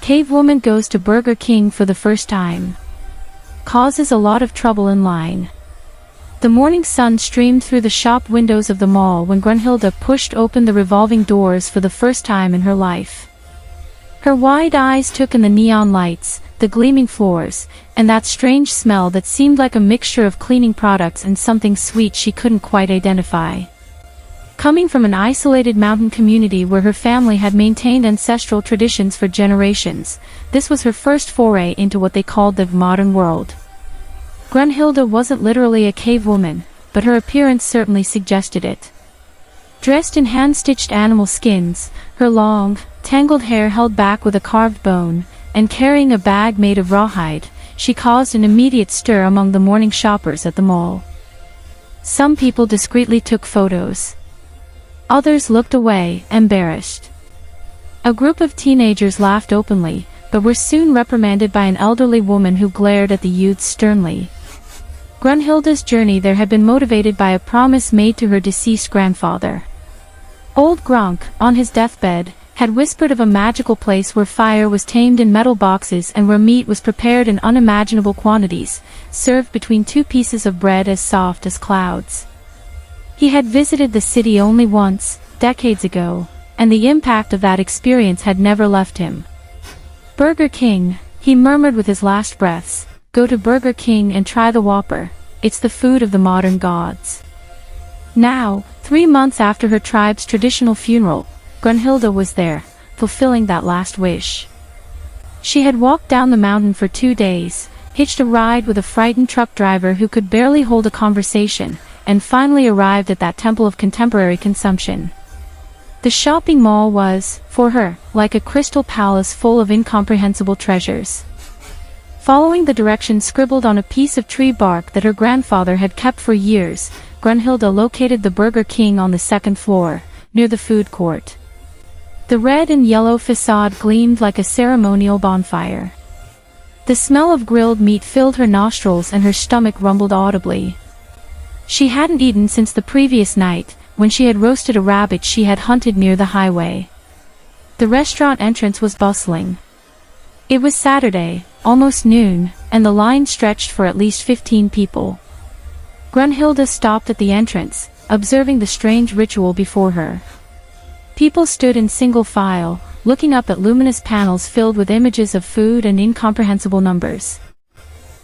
Cavewoman goes to Burger King for the first time. Causes a lot of trouble in line. The morning sun streamed through the shop windows of the mall when Grunhilde pushed open the revolving doors for the first time in her life. Her wide eyes took in the neon lights, the gleaming floors, and that strange smell that seemed like a mixture of cleaning products and something sweet she couldn't quite identify. Coming from an isolated mountain community where her family had maintained ancestral traditions for generations, this was her first foray into what they called the modern world. Grunhilde wasn't literally a cave woman, but her appearance certainly suggested it. Dressed in hand-stitched animal skins, her long, tangled hair held back with a carved bone, and carrying a bag made of rawhide, she caused an immediate stir among the morning shoppers at the mall. Some people discreetly took photos. Others looked away, embarrassed. A group of teenagers laughed openly, but were soon reprimanded by an elderly woman who glared at the youths sternly. Grunhilde's journey there had been motivated by a promise made to her deceased grandfather. Old Gronk, on his deathbed, had whispered of a magical place where fire was tamed in metal boxes and where meat was prepared in unimaginable quantities, served between two pieces of bread as soft as clouds. He had visited the city only once, decades ago, and the impact of that experience had never left him. Burger King, he murmured with his last breaths, go to Burger King and try the Whopper, it's the food of the modern gods. Now, 3 months after her tribe's traditional funeral, Grunhilde was there, fulfilling that last wish. She had walked down the mountain for 2 days, hitched a ride with a frightened truck driver who could barely hold a conversation, and finally arrived at that temple of contemporary consumption. The shopping mall was, for her, like a crystal palace full of incomprehensible treasures. Following the directions scribbled on a piece of tree bark that her grandfather had kept for years, Grunhilde located the Burger King on the 2nd floor, near the food court. The red and yellow facade gleamed like a ceremonial bonfire. The smell of grilled meat filled her nostrils and her stomach rumbled audibly. She hadn't eaten since the previous night, when she had roasted a rabbit she had hunted near the highway. The restaurant entrance was bustling. It was Saturday, almost noon, and the line stretched for at least 15 people. Grunhilde stopped at the entrance, observing the strange ritual before her. People stood in single file, looking up at luminous panels filled with images of food and incomprehensible numbers.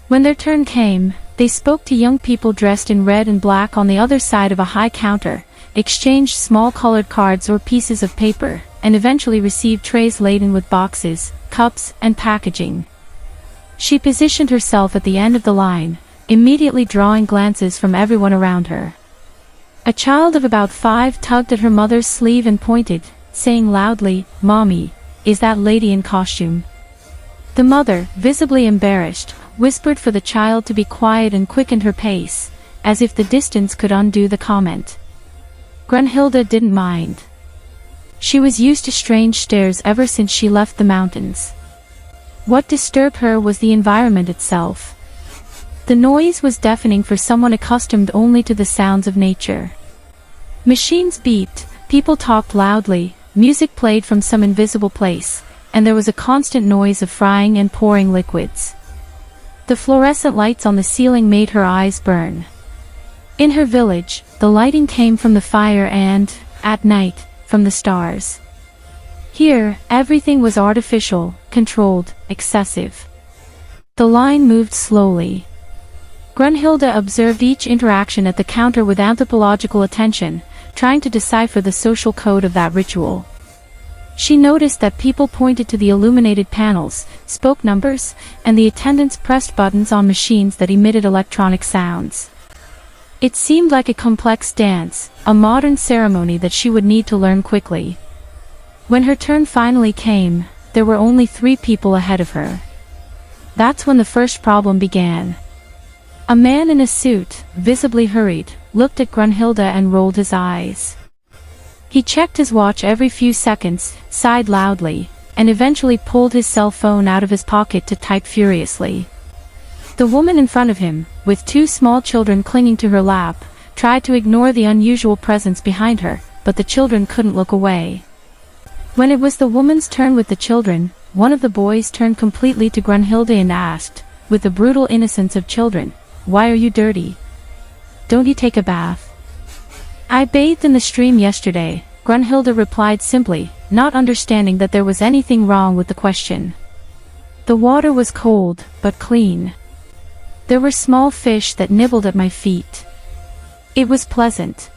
When their turn came, they spoke to young people dressed in red and black on the other side of a high counter, exchanged small colored cards or pieces of paper, and eventually received trays laden with boxes, cups, and packaging. She positioned herself at the end of the line, immediately drawing glances from everyone around her. A child of about 5 tugged at her mother's sleeve and pointed, saying loudly, "Mommy, is that lady in costume?" The mother, visibly embarrassed, whispered for the child to be quiet and quickened her pace, as if the distance could undo the comment. Grunhilde didn't mind. She was used to strange stares ever since she left the mountains. What disturbed her was the environment itself. The noise was deafening for someone accustomed only to the sounds of nature. Machines beeped, people talked loudly, music played from some invisible place, and there was a constant noise of frying and pouring liquids. The fluorescent lights on the ceiling made her eyes burn. In her village, the lighting came from the fire and, at night, from the stars. Here, everything was artificial, controlled, excessive. The line moved slowly. Grunhilde observed each interaction at the counter with anthropological attention, trying to decipher the social code of that ritual. She noticed that people pointed to the illuminated panels, spoke numbers, and the attendants pressed buttons on machines that emitted electronic sounds. It seemed like a complex dance, a modern ceremony that she would need to learn quickly. When her turn finally came, there were only 3 people ahead of her. That's when the first problem began. A man in a suit, visibly hurried, looked at Grunhilde and rolled his eyes. He checked his watch every few seconds, sighed loudly, and eventually pulled his cell phone out of his pocket to type furiously. The woman in front of him, with 2 small children clinging to her lap, tried to ignore the unusual presence behind her, but the children couldn't look away. When it was the woman's turn with the children, one of the boys turned completely to Grunhilde and asked, with the brutal innocence of children, "Why are you dirty? Don't you take a bath?" "I bathed in the stream yesterday," Grunhilde replied simply, not understanding that there was anything wrong with the question. "The water was cold, but clean. There were small fish that nibbled at my feet. It was pleasant."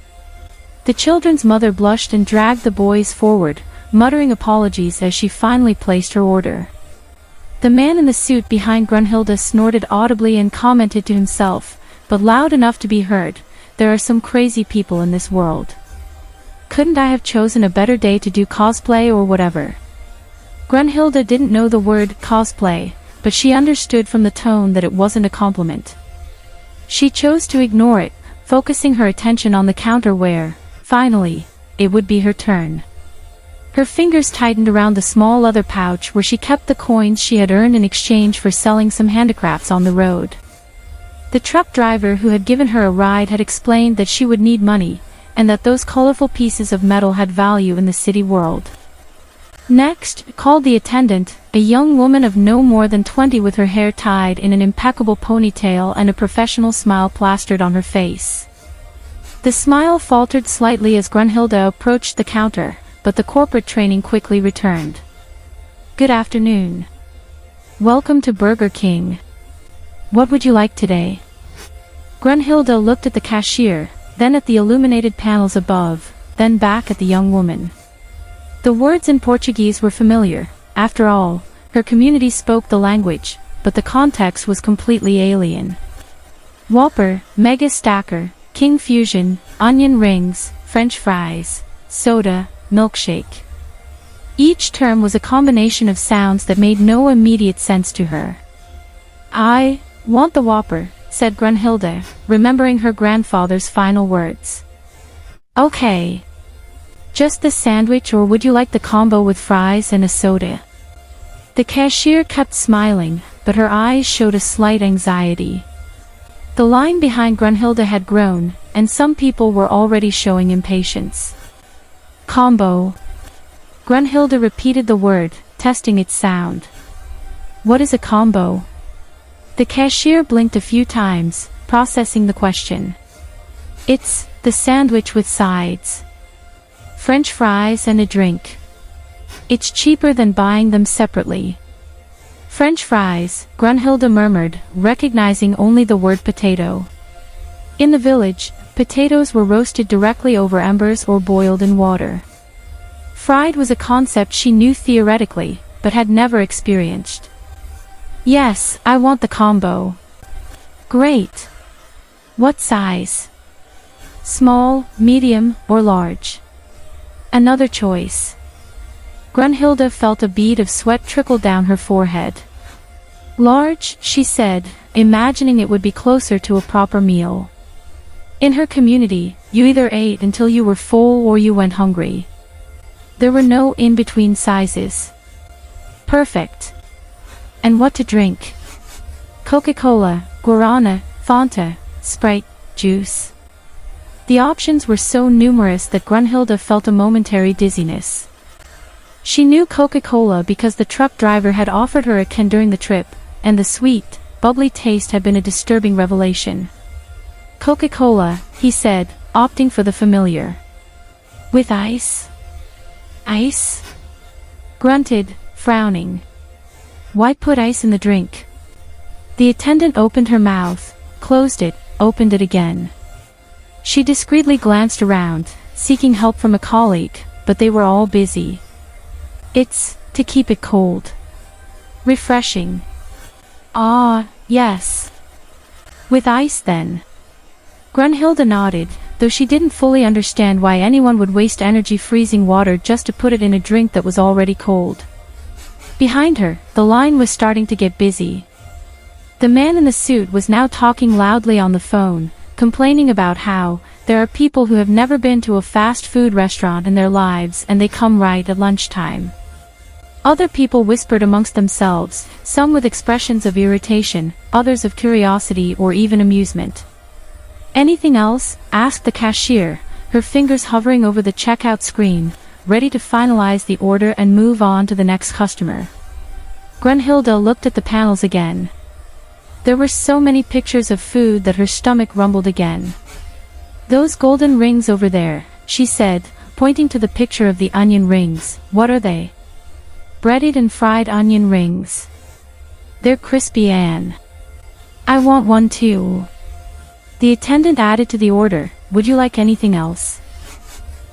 The children's mother blushed and dragged the boys forward, muttering apologies as she finally placed her order. The man in the suit behind Grunhilde snorted audibly and commented to himself, but loud enough to be heard, "There are some crazy people in this world. Couldn't I have chosen a better day to do cosplay or whatever?" Grunhilde didn't know the word cosplay, but she understood from the tone that it wasn't a compliment. She chose to ignore it, focusing her attention on the counter where, finally, it would be her turn. Her fingers tightened around the small leather pouch where she kept the coins she had earned in exchange for selling some handicrafts on the road. The truck driver who had given her a ride had explained that she would need money, and that those colorful pieces of metal had value in the city world. Next, called the attendant, a young woman of no more than 20 with her hair tied in an impeccable ponytail and a professional smile plastered on her face. The smile faltered slightly as Grunhilde approached the counter, but the corporate training quickly returned. "Good afternoon. Welcome to Burger King. What would you like today?" Grunhilde looked at the cashier, then at the illuminated panels above, then back at the young woman. The words in Portuguese were familiar. After all, her community spoke the language, but the context was completely alien. Whopper, Mega Stacker, King Fusion, onion rings, French fries, soda, milkshake. Each term was a combination of sounds that made no immediate sense to her. "I want the Whopper," said Grunhilde, remembering her grandfather's final words. "Okay. Just the sandwich, or would you like the combo with fries and a soda?" The cashier kept smiling, but her eyes showed a slight anxiety. The line behind Grunhilde had grown, and some people were already showing impatience. "Combo." Grunhilde repeated the word, testing its sound. "What is a combo?" The cashier blinked a few times, processing the question. "It's the sandwich with sides. French fries and a drink. It's cheaper than buying them separately." "French fries," Grunhilde murmured, recognizing only the word potato. In the village, potatoes were roasted directly over embers or boiled in water. Fried was a concept she knew theoretically, but had never experienced. "Yes, I want the combo." "Great. What size? Small, medium, or large?" Another choice. Grunhilde felt a bead of sweat trickle down her forehead. "Large," she said, imagining it would be closer to a proper meal. In her community, you either ate until you were full or you went hungry. There were no in-between sizes. Perfect. "And what to drink?" "Coca-Cola, Guarana, Fanta, Sprite, juice." The options were so numerous that Grunhilde felt a momentary dizziness. She knew Coca-Cola because the truck driver had offered her a can during the trip, and the sweet, bubbly taste had been a disturbing revelation. "Coca-Cola," he said, opting for the familiar. "With ice?" "Ice?" Grunted, frowning. "Why put ice in the drink?" The attendant opened her mouth, closed it, opened it again. She discreetly glanced around, seeking help from a colleague, but they were all busy. "It's to keep it cold. Refreshing." "Ah, yes. With ice then." Grunhilde nodded, though she didn't fully understand why anyone would waste energy freezing water just to put it in a drink that was already cold. Behind her, the line was starting to get busy. The man in the suit was now talking loudly on the phone, complaining about how there are people who have never been to a fast food restaurant in their lives and they come right at lunchtime. Other people whispered amongst themselves, some with expressions of irritation, others of curiosity or even amusement. "Anything else?" asked the cashier, her fingers hovering over the checkout screen, ready to finalize the order and move on to the next customer. Grunhilde looked at the panels again. There were so many pictures of food that her stomach rumbled again. "Those golden rings over there," she said, pointing to the picture of the onion rings. "What are they?" "Breaded and fried onion rings. They're crispy, Anne." "I want one too." The attendant added to the order, "Would you like anything else?"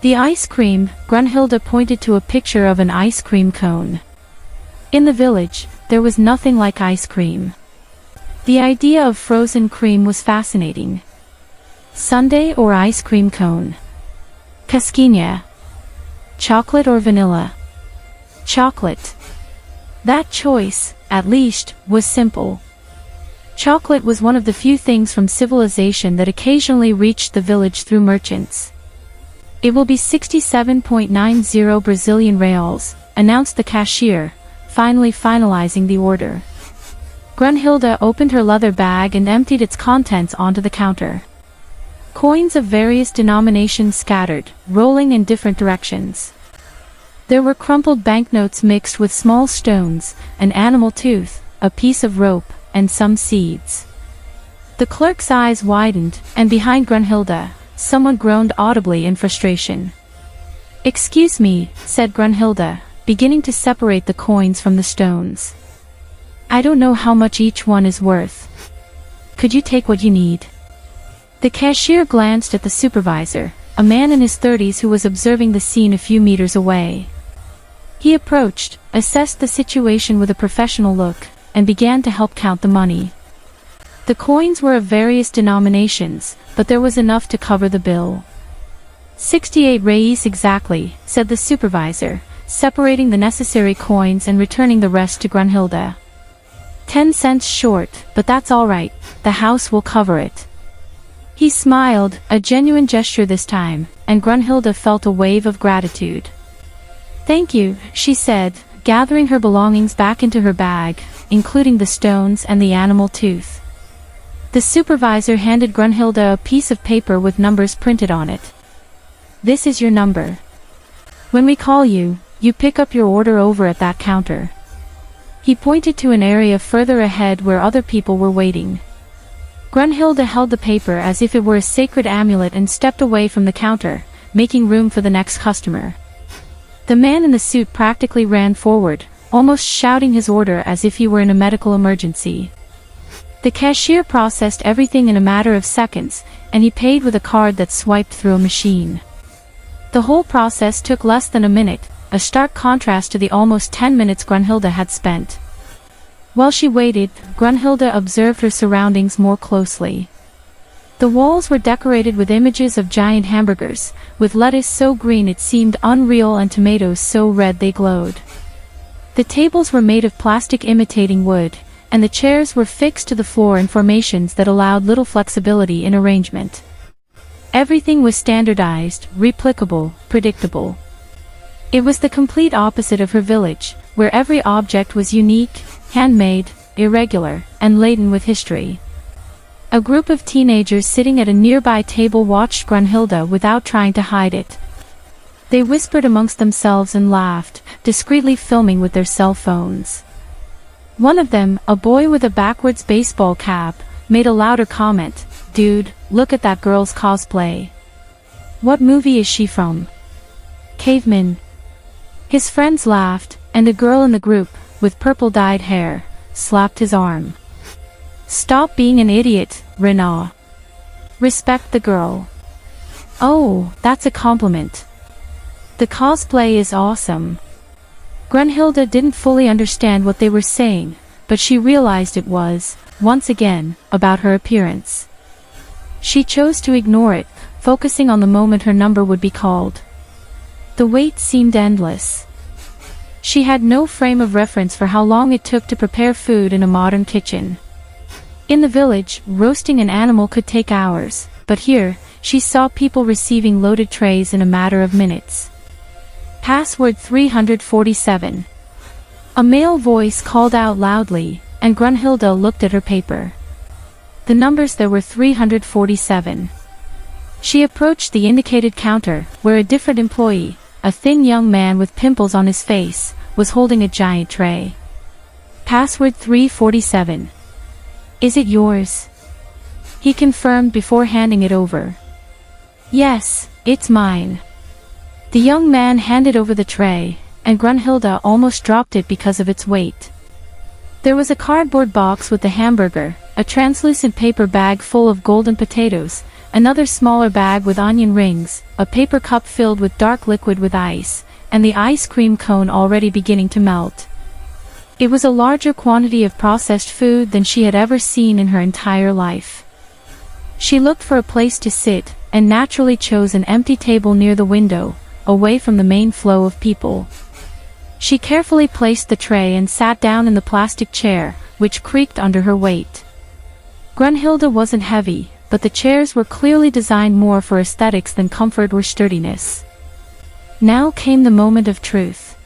"The ice cream," Grunhilde pointed to a picture of an ice cream cone. In the village, there was nothing like ice cream. The idea of frozen cream was fascinating. Sundae or ice cream cone? Casquinha. Chocolate or vanilla? Chocolate. That choice, at least, was simple. Chocolate was one of the few things from civilization that occasionally reached the village through merchants. "It will be 67.90 Brazilian reals, announced the cashier, finally finalizing the order. Grunhilde opened her leather bag and emptied its contents onto the counter. Coins of various denominations scattered, rolling in different directions. There were crumpled banknotes mixed with small stones, an animal tooth, a piece of rope, and some seeds. The clerk's eyes widened, and behind Grunhilde, someone groaned audibly in frustration. "Excuse me," said Grunhilde, beginning to separate the coins from the stones. "I don't know how much each one is worth. Could you take what you need?" The cashier glanced at the supervisor, a man in his 30s who was observing the scene a few meters away. He approached, assessed the situation with a professional look, and began to help count the money. The coins were of various denominations, but there was enough to cover the bill. 68 reis exactly, said the supervisor, separating the necessary coins and returning the rest to Grunhilde. 10 cents short, but that's all right, the house will cover it. He smiled, a genuine gesture this time, and Grunhilde felt a wave of gratitude. "Thank you," she said, gathering her belongings back into her bag, including the stones and the animal tooth. The supervisor handed Grunhilde a piece of paper with numbers printed on it. "This is your number. When we call you, you pick up your order over at that counter." He pointed to an area further ahead where other people were waiting. Grunhilde held the paper as if it were a sacred amulet and stepped away from the counter, making room for the next customer. The man in the suit practically ran forward, almost shouting his order as if he were in a medical emergency. The cashier processed everything in a matter of seconds, and he paid with a card that swiped through a machine. The whole process took less than a minute, a stark contrast to the almost 10 minutes Grunhilde had spent. While she waited, Grunhilde observed her surroundings more closely. The walls were decorated with images of giant hamburgers, with lettuce so green it seemed unreal and tomatoes so red they glowed. The tables were made of plastic imitating wood, and the chairs were fixed to the floor in formations that allowed little flexibility in arrangement. Everything was standardized, replicable, predictable. It was the complete opposite of her village, where every object was unique, handmade, irregular, and laden with history. A group of teenagers sitting at a nearby table watched Grunhilde without trying to hide it. They whispered amongst themselves and laughed, discreetly filming with their cell phones. One of them, a boy with a backwards baseball cap, made a louder comment, "Dude, look at that girl's cosplay. What movie is she from?" "Caveman." His friends laughed, and a girl in the group, with purple-dyed hair, slapped his arm. "Stop being an idiot, Renaud. Respect the girl." "Oh, that's a compliment. The cosplay is awesome." Grunhilde didn't fully understand what they were saying, but she realized it was, once again, about her appearance. She chose to ignore it, focusing on the moment her number would be called. The wait seemed endless. She had no frame of reference for how long it took to prepare food in a modern kitchen. In the village, roasting an animal could take hours, but here, she saw people receiving loaded trays in a matter of minutes. Password 347. A male voice called out loudly, and Grunhilde looked at her paper. The numbers there were 347. She approached the indicated counter, where a different employee, a thin young man with pimples on his face, was holding a giant tray. Password 347. Is it yours? He confirmed before handing it over. Yes, it's mine. The young man handed over the tray, and Grunhilde almost dropped it because of its weight. There was a cardboard box with the hamburger, a translucent paper bag full of golden potatoes, another smaller bag with onion rings, a paper cup filled with dark liquid with ice, and the ice cream cone already beginning to melt. It was a larger quantity of processed food than she had ever seen in her entire life. She looked for a place to sit, and naturally chose an empty table near the window, away from the main flow of people. She carefully placed the tray and sat down in the plastic chair, which creaked under her weight. Grunhilde wasn't heavy, but the chairs were clearly designed more for aesthetics than comfort or sturdiness. Now came the moment of truth.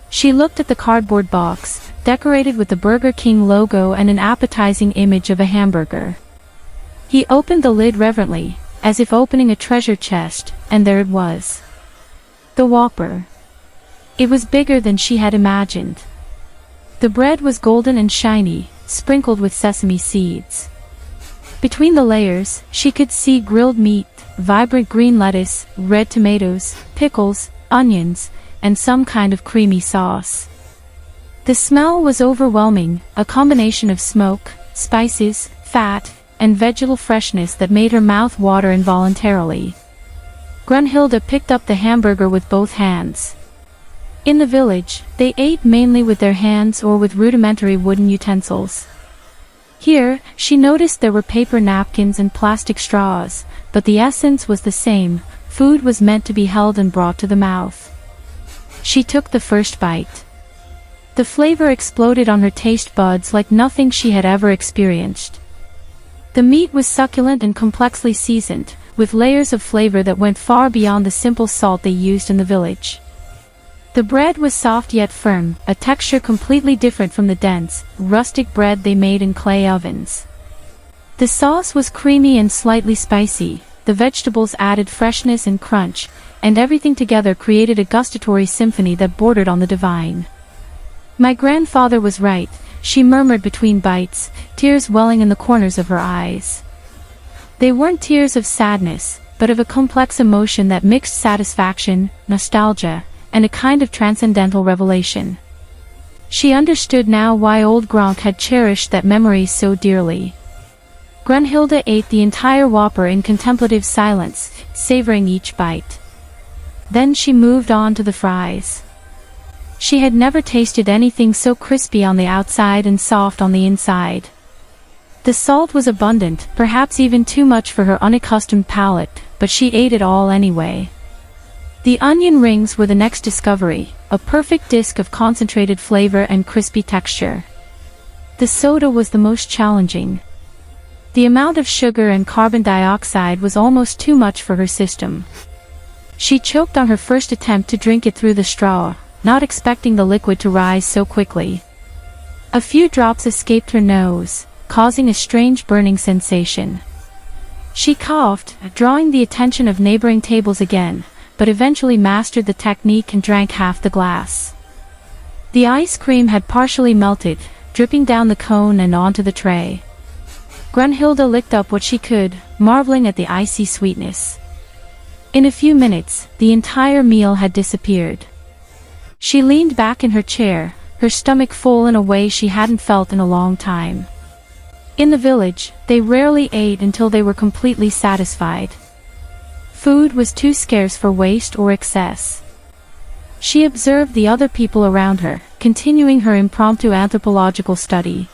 She looked at the cardboard box, decorated with the Burger King logo and an appetizing image of a hamburger. He opened the lid reverently, as if opening a treasure chest, and there it was. The Whopper. It was bigger than she had imagined. The bread was golden and shiny, sprinkled with sesame seeds. Between the layers, she could see grilled meat, vibrant green lettuce, red tomatoes, pickles, onions, and some kind of creamy sauce. The smell was overwhelming, a combination of smoke, spices, fat, and vegetal freshness that made her mouth water involuntarily. Grunhilde picked up the hamburger with both hands. In the village, they ate mainly with their hands or with rudimentary wooden utensils. Here, she noticed there were paper napkins and plastic straws, but the essence was the same. Food was meant to be held and brought to the mouth. She took the first bite. The flavor exploded on her taste buds like nothing she had ever experienced. The meat was succulent and complexly seasoned, with layers of flavor that went far beyond the simple salt they used in the village. The bread was soft yet firm, a texture completely different from the dense, rustic bread they made in clay ovens. The sauce was creamy and slightly spicy, the vegetables added freshness and crunch, and everything together created a gustatory symphony that bordered on the divine. My grandfather was right, she murmured between bites, tears welling in the corners of her eyes. They weren't tears of sadness, but of a complex emotion that mixed satisfaction, nostalgia, and a kind of transcendental revelation. She understood now why old Gronk had cherished that memory so dearly. Grunhilde ate the entire Whopper in contemplative silence, savoring each bite. Then she moved on to the fries. She had never tasted anything so crispy on the outside and soft on the inside. The salt was abundant, perhaps even too much for her unaccustomed palate, but she ate it all anyway. The onion rings were the next discovery, a perfect disc of concentrated flavor and crispy texture. The soda was the most challenging. The amount of sugar and carbon dioxide was almost too much for her system. She choked on her first attempt to drink it through the straw, not expecting the liquid to rise so quickly. A few drops escaped her nose, causing a strange burning sensation. She coughed, drawing the attention of neighboring tables again, but eventually mastered the technique and drank half the glass. The ice cream had partially melted, dripping down the cone and onto the tray. Grunhilde licked up what she could, marveling at the icy sweetness. In a few minutes, the entire meal had disappeared. She leaned back in her chair, her stomach full in a way she hadn't felt in a long time. In the village, they rarely ate until they were completely satisfied. Food was too scarce for waste or excess. She observed the other people around her, continuing her impromptu anthropological study.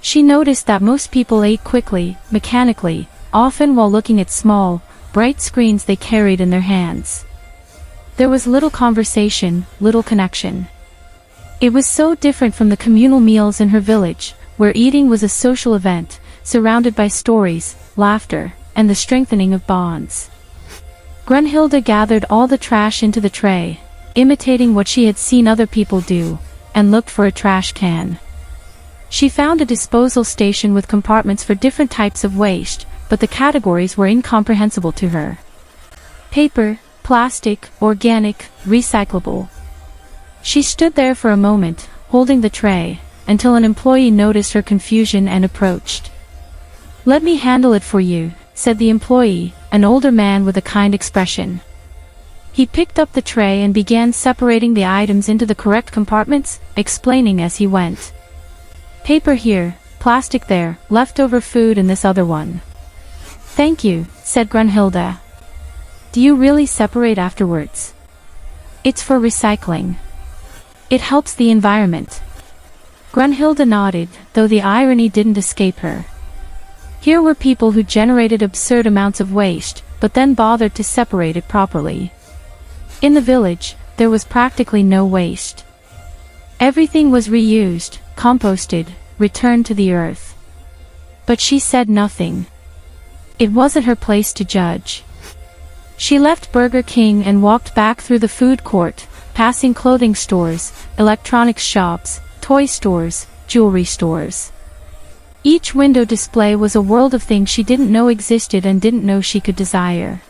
She noticed that most people ate quickly, mechanically, often while looking at small, bright screens they carried in their hands. There was little conversation, little connection. It was so different from the communal meals in her village, where eating was a social event, surrounded by stories, laughter, and the strengthening of bonds. Grunhilde gathered all the trash into the tray, imitating what she had seen other people do, and looked for a trash can. She found a disposal station with compartments for different types of waste, but the categories were incomprehensible to her. Paper, plastic, organic, recyclable. She stood there for a moment, holding the tray, until an employee noticed her confusion and approached. "Let me handle it for you," said the employee, an older man with a kind expression. He picked up the tray and began separating the items into the correct compartments, explaining as he went. "Paper here, plastic there, leftover food in this other one." "Thank you," said Grunhilde. "Do you really separate afterwards?" "It's for recycling. It helps the environment." Grunhilde nodded, though the irony didn't escape her. Here were people who generated absurd amounts of waste, but then bothered to separate it properly. In the village, there was practically no waste. Everything was reused, composted, returned to the earth. But she said nothing. It wasn't her place to judge. She left Burger King and walked back through the food court, passing clothing stores, electronics shops, toy stores, jewelry stores. Each window display was a world of things she didn't know existed and didn't know she could desire.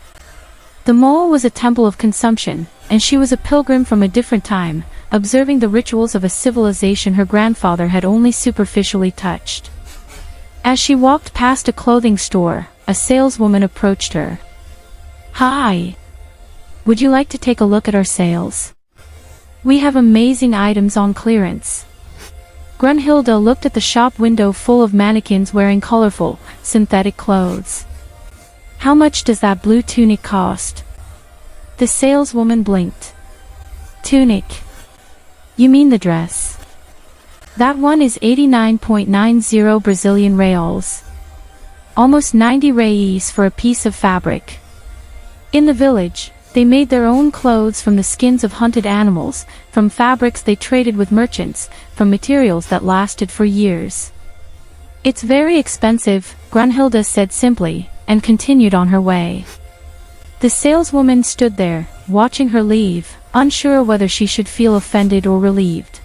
The mall was a temple of consumption, and she was a pilgrim from a different time, observing the rituals of a civilization her grandfather had only superficially touched. As she walked past a clothing store, a saleswoman approached her. "Hi! Would you like to take a look at our sales? We have amazing items on clearance." Grunhilde looked at the shop window full of mannequins wearing colorful, synthetic clothes. "How much does that blue tunic cost?" The saleswoman blinked. "Tunic? You mean the dress? That one is 89.90 Brazilian reals. Almost 90 reais for a piece of fabric." In the village, they made their own clothes from the skins of hunted animals, from fabrics they traded with merchants, from materials that lasted for years. "It's very expensive," Grunhilde said simply, and continued on her way. The saleswoman stood there, watching her leave, unsure whether she should feel offended or relieved.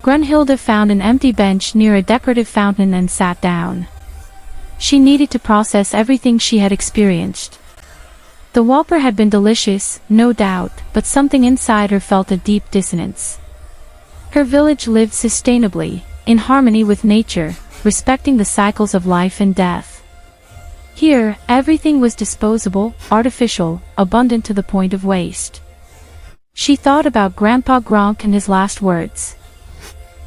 Grunhilde found an empty bench near a decorative fountain and sat down. She needed to process everything she had experienced. The Whopper had been delicious, no doubt, but something inside her felt a deep dissonance. Her village lived sustainably, in harmony with nature, respecting the cycles of life and death. Here, everything was disposable, artificial, abundant to the point of waste. She thought about Grandpa Gronk and his last words.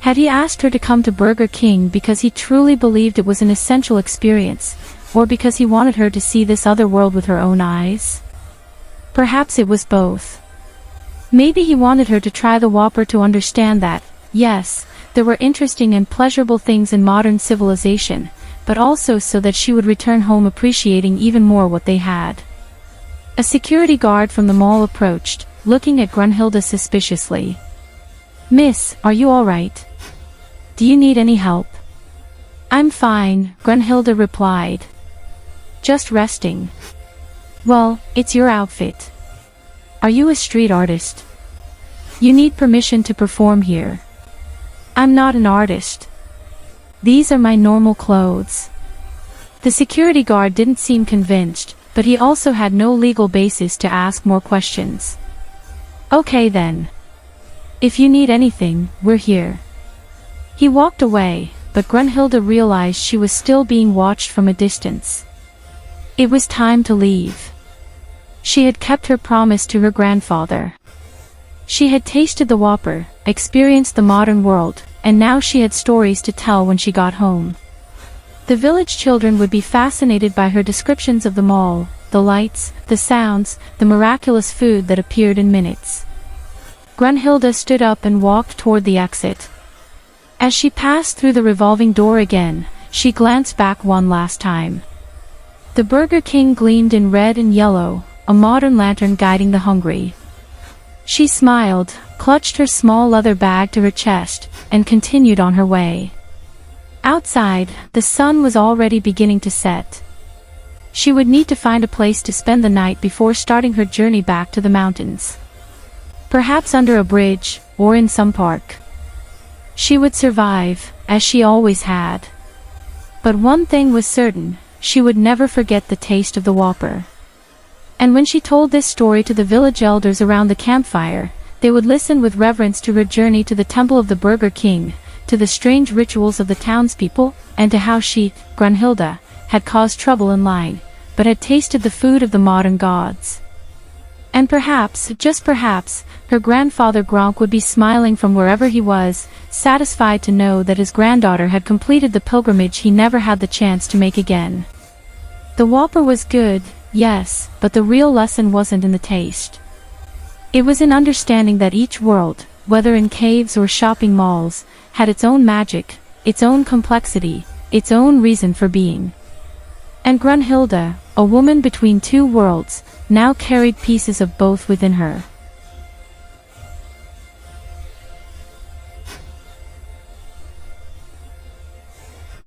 Had he asked her to come to Burger King because he truly believed it was an essential experience, or because he wanted her to see this other world with her own eyes? Perhaps it was both. Maybe he wanted her to try the Whopper to understand that, yes, there were interesting and pleasurable things in modern civilization, but also so that she would return home appreciating even more what they had. A security guard from the mall approached, looking at Grunhilde suspiciously. "Miss, are you all right? Do you need any help?" "I'm fine," Grunhilde replied. "Just resting." "Well, it's your outfit. Are you a street artist? You need permission to perform here." "I'm not an artist. These are my normal clothes." The security guard didn't seem convinced, but he also had no legal basis to ask more questions. "Okay then. If you need anything, we're here." He walked away, but Grunhilde realized she was still being watched from a distance. It was time to leave. She had kept her promise to her grandfather. She had tasted the Whopper, experienced the modern world, and now she had stories to tell when she got home. The village children would be fascinated by her descriptions of the mall, the lights, the sounds, the miraculous food that appeared in minutes. Grunhilde stood up and walked toward the exit. As she passed through the revolving door again, she glanced back one last time. The Burger King gleamed in red and yellow, a modern lantern guiding the hungry. She smiled, clutched her small leather bag to her chest, and continued on her way. Outside, the sun was already beginning to set. She would need to find a place to spend the night before starting her journey back to the mountains. Perhaps under a bridge, or in some park. She would survive, as she always had. But one thing was certain, she would never forget the taste of the Whopper. And when she told this story to the village elders around the campfire, they would listen with reverence to her journey to the temple of the Burger King, to the strange rituals of the townspeople, and to how she, Grunhilda, had caused trouble in line, but had tasted the food of the modern gods. And perhaps, just perhaps, her grandfather Gronk would be smiling from wherever he was, satisfied to know that his granddaughter had completed the pilgrimage he never had the chance to make again. The Whopper was good, yes, but the real lesson wasn't in the taste. It was in understanding that each world, whether in caves or shopping malls, had its own magic, its own complexity, its own reason for being. And Grunhilda, a woman between two worlds, now carried pieces of both within her.